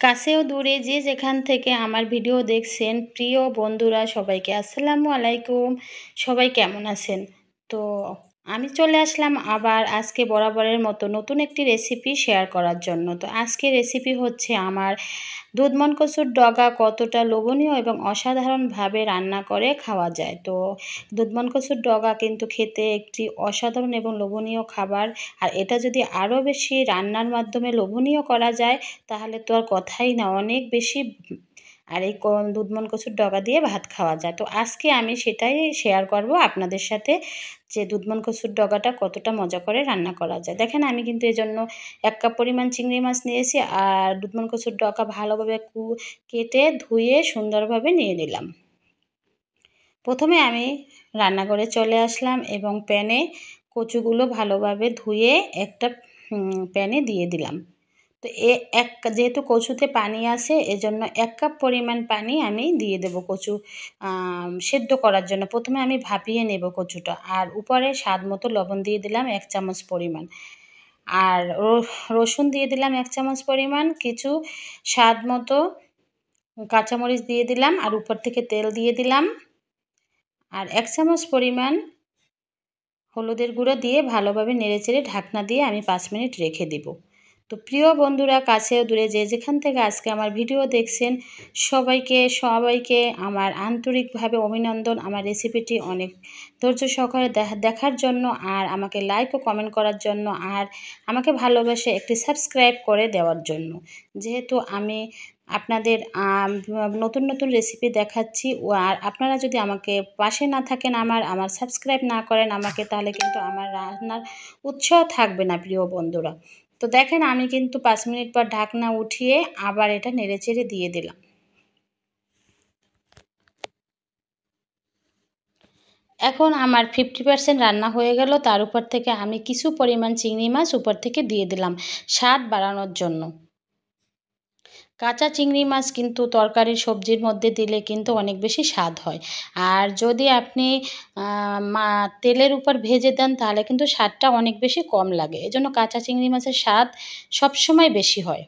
কাছেও দূরে যে যেখান থেকে আমার ভিডিও দেখছেন প্রিয় বন্ধুরা সবাইকে আসসালামু আলাইকুম। সবাই কেমন আছেন? তো আমি চলে আসলাম আবার আজকে বরাবরের মতো নতুন একটি রেসিপি শেয়ার করার জন্য। তো আজকে রেসিপি হচ্ছে আমার দুধমন কচুর ডগা কতটা লোভনীয় এবং অসাধারণভাবে রান্না করে খাওয়া যায়। তো দুধমন কচুর ডগা কিন্তু খেতে একটি অসাধারণ এবং লোভনীয় খাবার। আর এটা যদি আরও বেশি রান্নার মাধ্যমে লোভনীয় করা যায় তাহলে তো আর কথাই না, অনেক বেশি। আর এই দুধমন কচুর ডগা দিয়ে ভাত খাওয়া যায়। তো আজকে আমি সেটাই শেয়ার করব আপনাদের সাথে, যে দুধমন কচুর ডগাটা কতটা মজা করে রান্না করা যায়। দেখেন আমি কিন্তু এজন্য 1 কাপ পরিমাণ চিংড়ি মাছ নিয়েছি আর দুধমন কচুর ডগা ভালোভাবে কেটে ধুয়ে সুন্দরভাবে নিয়ে নিলাম। প্রথমে আমি রান্নাঘরে চলে আসলাম এবং প্যানে কচুগুলো ভালোভাবে ধুয়ে একটা প্যানে দিয়ে দিলাম। তো যেহেতু কচুতে পানি আছে এজন্য 1 কাপ পরিমাণ পানি আমি দিয়ে দেব কচু সেদ্ধ করার জন্য। প্রথমে আমি ভাপিয়ে নেব কচুটা, আর উপরে স্বাদ মতো লবণ দিয়ে দিলাম 1 চামচ পরিমাণ, আর রসুন দিয়ে দিলাম 1 চামচ পরিমাণ, কিছু স্বাদ মতো কাঁচামরিচ দিয়ে দিলাম, আর উপর থেকে তেল দিয়ে দিলাম, আর 1 চামচ পরিমাণ হলুদের গুঁড়ো দিয়ে ভালোভাবে নেড়েচেড়ে ঢাকনা দিয়ে আমি 5 মিনিট রেখে দেব। তো প্রিয় বন্ধুরা কাছে ও দূরে যে যেখান থেকে আজকে আমার ভিডিও দেখছেন সবাইকে আমার আন্তরিকভাবে অভিনন্দন। আমার রেসিপিটি অনেক ধৈর্য সহকারে দেখার জন্য, আর আমাকে লাইক ও কমেন্ট করার জন্য, আর আমাকে ভালোবেসে একটি সাবস্ক্রাইব করে দেওয়ার জন্য। যেহেতু আমি আপনাদের নতুন নতুন রেসিপি দেখাচ্ছি, আর আপনারা যদি আমাকে পাশে না থাকেন, আমার সাবস্ক্রাইব না করেন আমাকে, তাহলে কিন্তু আমার রান্নার উৎসাহ থাকবে না প্রিয় বন্ধুরা। তো দেখেন আমি কিন্তু 5 মিনিট পর ঢাকনা উঠিয়ে আবার এটা নেড়েচেড়ে দিয়ে দিলাম। এখন আমার 50% রান্না হয়ে গেল। তার উপর থেকে আমি কিছু পরিমাণ চিংড়ি মাছ উপর থেকে দিয়ে দিলাম স্বাদ বাড়ানোর জন্য। কাঁচা চিংড়ি মাছ কিন্তু তরকারি সবজির মধ্যে দিলে কিন্তু অনেক বেশি স্বাদ হয়। আর যদি আপনি তেলের উপর ভেজে দেন তাহলে কিন্তু স্বাদটা অনেক বেশি কম লাগে। এজন্য কাঁচা চিংড়ি মাছের স্বাদ সবসময় বেশি হয়।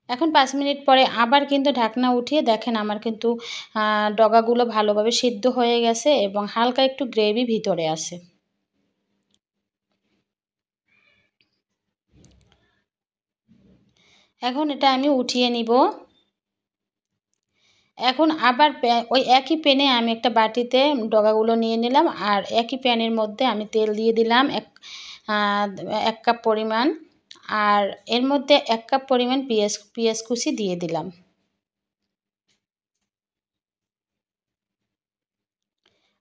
এখন 5 মিনিট পরে আবার কিন্তু ঢাকনা উঠিয়ে দেখেন আমার কিন্তু ডগাগুলো ভালোভাবে সিদ্ধ হয়ে গেছে এবং হালকা একটু গ্রেভি ভিতরে আছে। এখন এটা আমি উঠিয়ে নিব। এখন আবার ওই একই প্যানে আমি একটা বাটিতে ডগাগুলো নিয়ে নিলাম, আর একই প্যানের মধ্যে আমি তেল দিয়ে দিলাম 1 কাপ পরিমাণ, আর এর মধ্যে 1 কাপ পরিমাণ পেঁয়াজ কুচি দিয়ে দিলাম,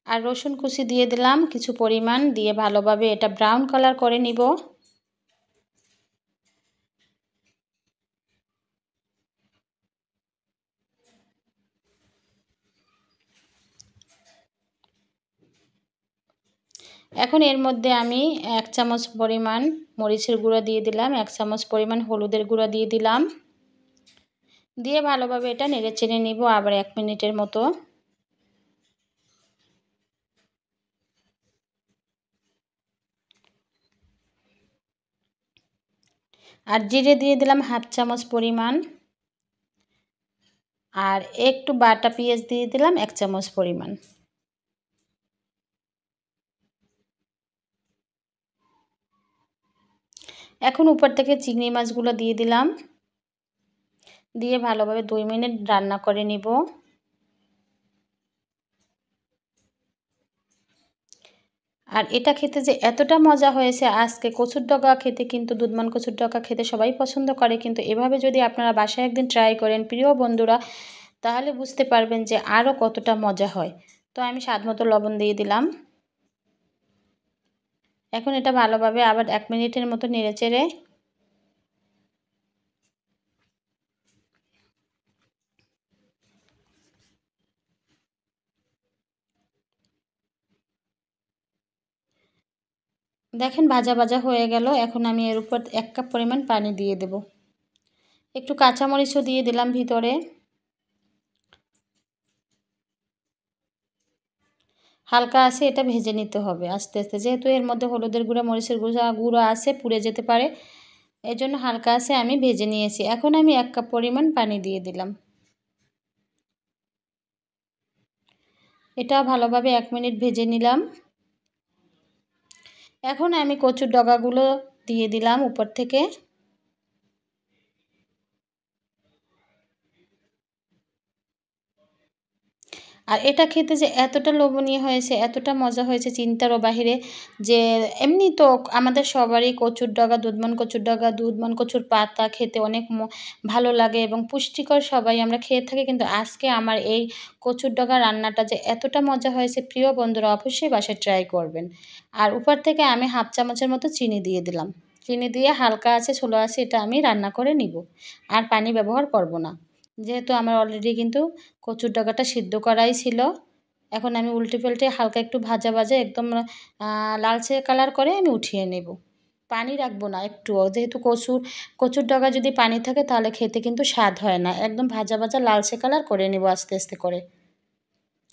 আর রসুন কুচি দিয়ে দিলাম কিছু পরিমাণ, দিয়ে ভালোভাবে এটা ব্রাউন কালার করে নিব। এখন এর মধ্যে আমি 1 চামচ পরিমাণ মরিচের গুঁড়ো দিয়ে দিলাম, 1 চামচ পরিমাণ হলুদের গুঁড়ো দিয়ে দিলাম, দিয়ে ভালোভাবে এটা নেড়েচেড়ে নিব আবার 1 মিনিটের মতো। আর জিরে দিয়ে দিলাম 1/2 চামচ পরিমাণ, আর একটু বাটা পেঁয়াজ দিয়ে দিলাম 1 চামচ পরিমাণ। এখন উপর থেকে চিংড়ি মাছগুলো দিয়ে দিলাম, দিয়ে ভালোভাবে 2 মিনিট রান্না করে নিব। আর এটা খেতে যে এতটা মজা হয়েছে, আজকে কচুর ডগা খেতে কিন্তু দুধমান কচুর ডগা খেতে সবাই পছন্দ করে, কিন্তু এভাবে যদি আপনারা বাসায় একদিন ট্রাই করেন প্রিয় বন্ধুরা, তাহলে বুঝতে পারবেন যে আরও কতটা মজা হয়। তো আমি স্বাদ মতো লবণ দিয়ে দিলাম। এখন এটা ভালোভাবে আবার 1 মিনিটের মতো নেড়েচেড়ে দেখেন ভাজা ভাজা হয়ে গেল। এখন আমি এর উপর 1 কাপ পরিমাণ পানি দিয়ে দেব, একটু কাঁচামরিচও দিয়ে দিলাম ভিতরে। হালকা আছে এটা ভেজে নিতে হবে আস্তে আস্তে, যেহেতু এর মধ্যে হলুদের গুঁড়া মরিচের গুঁড়া আছে পুড়ে যেতে পারে। এই জন্য হালকা আছে আমি ভেজে নিয়েছি। এখন আমি 1 কাপ পরিমাণ পানি দিয়ে দিলাম। এটা ভালোভাবে 1 মিনিট ভেজে নিলাম। এখন আমি কচুর ডগাগুলো দিয়ে দিলাম উপর থেকে। আর এটা খেতে যে এতটা লোভনীয় হয়েছে, এতটা মজা হয়েছে চিন্তারও বাহিরে, যে এমনি তো আমাদের সবারই কচুর ডগা, দুধমান কচুর ডগা, দুধমান কচুর পাতা খেতে অনেক ভালো লাগে এবং পুষ্টিকর, সবাই আমরা খেয়ে থাকি। কিন্তু আজকে আমার এই কচুর ডগা রান্নাটা যে এতটা মজা হয়েছে, প্রিয় বন্ধুরা অবশ্যই বাসায় ট্রাই করবেন। আর উপর থেকে আমি 1/2 চামচের মতো চিনি দিয়ে দিলাম। চিনি দিয়ে হালকা আছে, স্লো আছে এটা আমি রান্না করে নিব। আর পানি ব্যবহার করব না। যেহেতু আমার অলরেডি কিন্তু কচুর ডগাটা সিদ্ধ করাই ছিল। এখন আমি উল্টে পাল্টে হালকা একটু ভাজা ভাজা একদম লালচে কালার করে আমি উঠিয়ে নেব। পানি রাখবো না একটুও, যেহেতু কচুর ডগা যদি পানি থাকে তাহলে খেতে কিন্তু স্বাদ হয় না। একদম ভাজা ভাজা লালচে কালার করে নেব আস্তে আস্তে করে।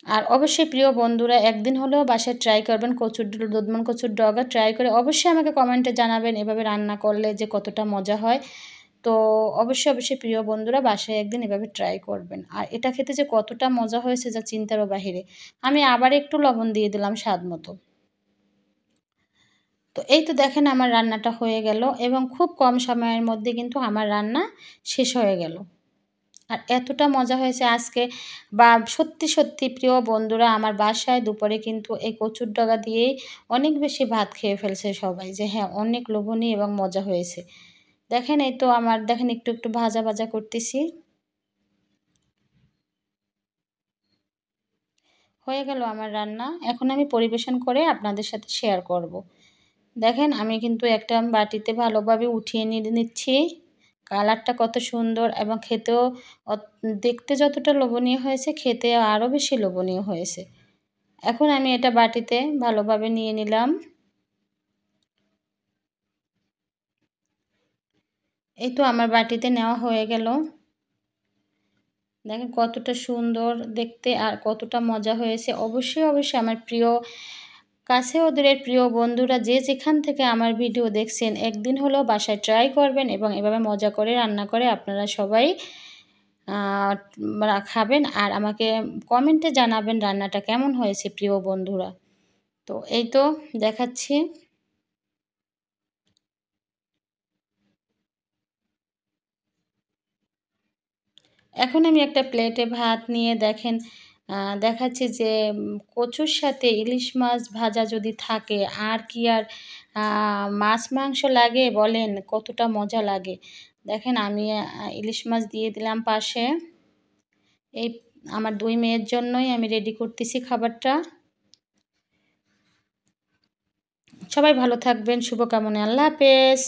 আর অবশ্যই প্রিয় বন্ধুরা একদিন হলেও বাসায় ট্রাই করবেন দুধমান কচুর ডগা ট্রাই করে অবশ্যই আমাকে কমেন্টে জানাবেন এভাবে রান্না করলে যে কতটা মজা হয়। তো অবশ্যই প্রিয় বন্ধুরা বাসায় একদিন এভাবে ট্রাই করবেন। আর এটা খেতে যে কতটা মজা হয়েছে যা চিন্তারও বাহিরে। আমি আবার একটু লবণ দিয়ে দিলাম স্বাদ মতো। তো এই তো দেখেন আমার রান্নাটা হয়ে গেল এবং খুব কম সময়ের মধ্যে কিন্তু আমার রান্না শেষ হয়ে গেল। আর এতটা মজা হয়েছে আজকে, বা সত্যি প্রিয় বন্ধুরা আমার বাসায় দুপুরে কিন্তু এই কচুর ডগা দিয়েই অনেক বেশি ভাত খেয়ে ফেলছে সবাই, যে হ্যাঁ অনেক লোভনীয় এবং মজা হয়েছে। দেখেন এই তো আমার দেখেন একটু ভাজা ভাজা করতেছি। হয়ে গেল আমার রান্না। এখন আমি পরিবেশন করে আপনাদের সাথে শেয়ার করব। দেখেন আমি কিন্তু একটা বাটিতে ভালোভাবে উঠিয়ে নিচ্ছি। কালারটা কত সুন্দর এবং খেতেও দেখতে যতটা লোভনীয় হয়েছে, খেতে আরও বেশি লোভনীয় হয়েছে। এখন আমি এটা বাটিতে ভালোভাবে নিয়ে নিলাম। এই তো আমার বাটিতে নেওয়া হয়ে গেল। দেখেন কতটা সুন্দর দেখতে আর কতটা মজা হয়েছে। অবশ্যই আমার প্রিয় কাছে দূরের প্রিয় বন্ধুরা যে যেখান থেকে আমার ভিডিও দেখছেন একদিন হলেও বাসায় ট্রাই করবেন এবং এভাবে মজা করে রান্না করে আপনারা সবাই খাবেন আর আমাকে কমেন্টে জানাবেন রান্নাটা কেমন হয়েছে প্রিয় বন্ধুরা। তো এই তো দেখাচ্ছি। এখন আমি একটা প্লেটে ভাত নিয়ে দেখেন দেখাচ্ছি যে কচুর সাথে ইলিশ মাছ ভাজা যদি থাকে আর কি আর মাছ মাংস লাগে বলেন, কতটা মজা লাগে। দেখেন আমি ইলিশ মাছ দিয়ে দিলাম পাশে। এই আমার 2 মেয়ের জন্যই আমি রেডি করতেছি খাবারটা। সবাই ভালো থাকবেন, শুভকামনায়। আল্লাহ হাফেজ।